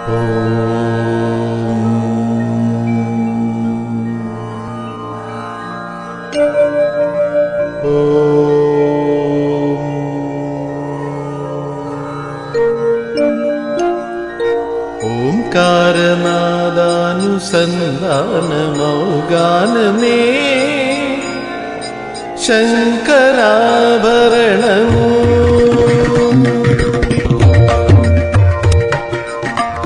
ఓంకారనాదానుసంధానమౌగానమే శంకరాభరణము.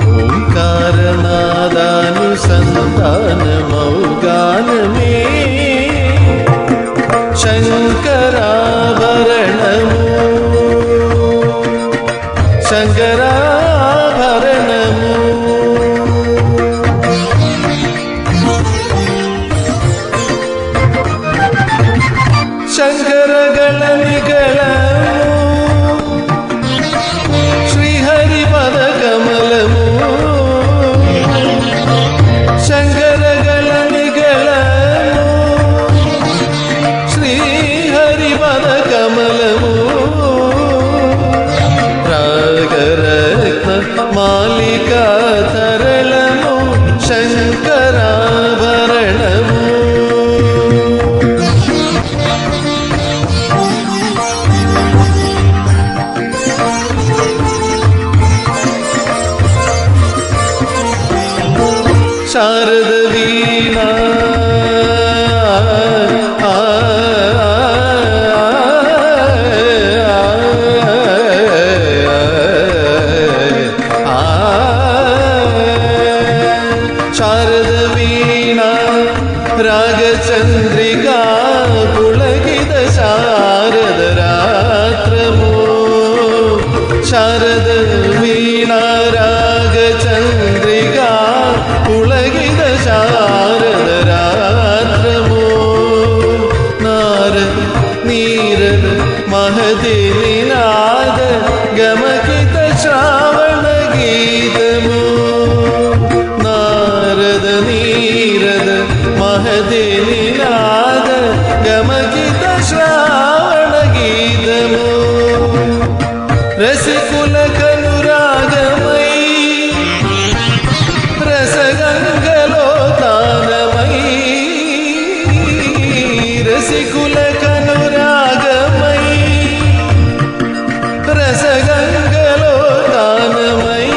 ఓంకారనాదానుసంధానమౌగానమే శంకరాభరణము. శంకరాభరణము. శంకరగళనిగళము శ్రీహరిపద కమలము. శంకరగళనిగళము శ్రీహరిపద కమలము. రాగరత్న మాలికా తరళము శంకరాభరణము. శారద వీణా శారద వీణా రాగచంద్రికా పుళకిత శారద రాత్రము. శారద వీణా రాగచంద్రికా పుళకిత శారద రాత్రము. నారద నీరద మహతి నినాద గమకిత శ్రావణ గీతము. నారద నీరద మహతి నినాద గమకిత శ్రావణ గీతము. రసికుల కనురాగమై రసగంగలో తానమై. రసికుల కనురాగమై రసగంగలో తానమై.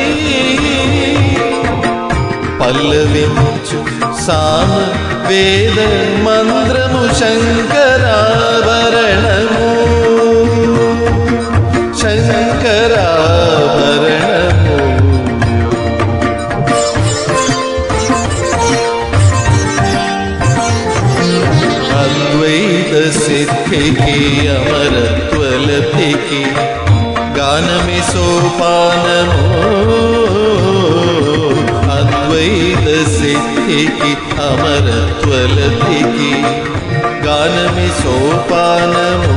పల్లవించు సామ వేద మంత్రము శంకరాభరణము. శంకరాభరణము. అద్వైత సిద్ధికి అమరత్వలబ్ధికి గానమే సోపానము. అద్వైత సిద్ధికి అమరత్వలబ్ధికి గానమే సోపానము.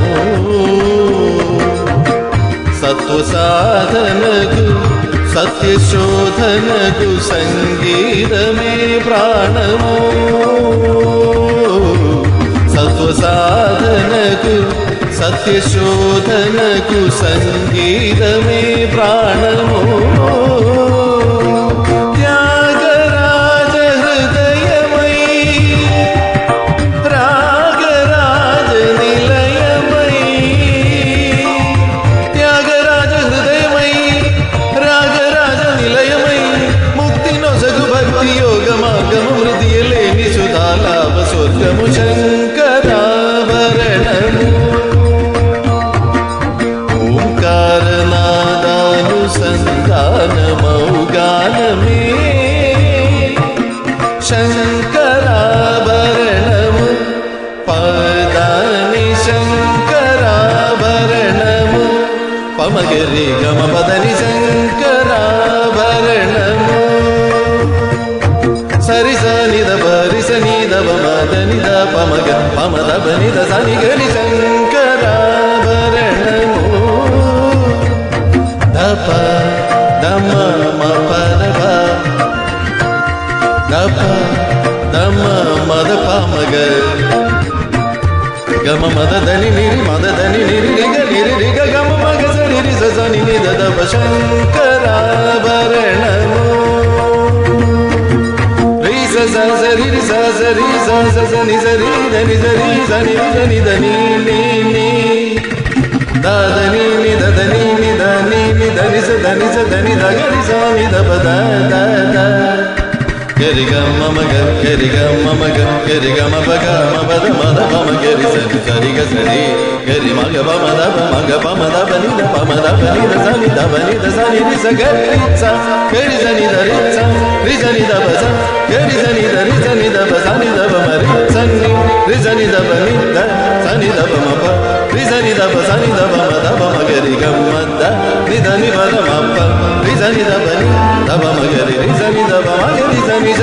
సత్వ సాధనకు సత్యశోధనకు సంగీతమే ప్రాణము. సత్వ సాధనకు సత్యశోధనకు సంగీతమే ప్రాణము. త్యాగరాజ హృదయమై రాగరాజ నిలయమై. త్యాగరాజ హృదయమై రాగరాజ నిలయమై. ముక్తి నొసగు భక్తి యోగ మార్గము మృతియలేని సుధాలాభ స్వర్గము శంకరాభరణము. ఓంకారనాదానుసంధానమౌగానమే శంకరాభరణము. పదాని శంకరాభరణము. పమగరి గమ పదని శంకరాభరణము. సరి సనిద పరి సనిద మదని ద పమగ పమద బనిద సని గరి శంకరాభరణము. దప దమ మపదప దప దమ మద పమగ గమ మద దని నిరి మద దని నిరి రిగ నిరి రిగ గమ మగ సరి రి సని నిద దప శంకరాభరణము. సరి దని సరి సని దని దని నీ నీ దాదని ని దని ని దని ని దని స దని దగరి స ని ద ప ద ద ద గరి గ మమ గ గరి గ మమ గ గరి గ మ ప గ మ ప ద మ ద ప మ గరి సరి సరి గ సరి గరి మ గ ప మ ద ప మ ద ప ని ద ప మ ద ప ని ద స ని ద ప ని ద స ని రి స గ రి స గరి స ని ద రి స రి స ని ద ప స గరి స ని ద రి స ని ద ప స ని ద ప మ రి స ని రి స ని ద ప ని ద స ని ద ప మ ప రి స ని ద ప స ని ద ప మ ద ప మ గరి గ మ ద ని ద ని ప ద మ ప రి స ని ద ప ని ద ప మ గరి రి స ని ద ప మ గరి స ని స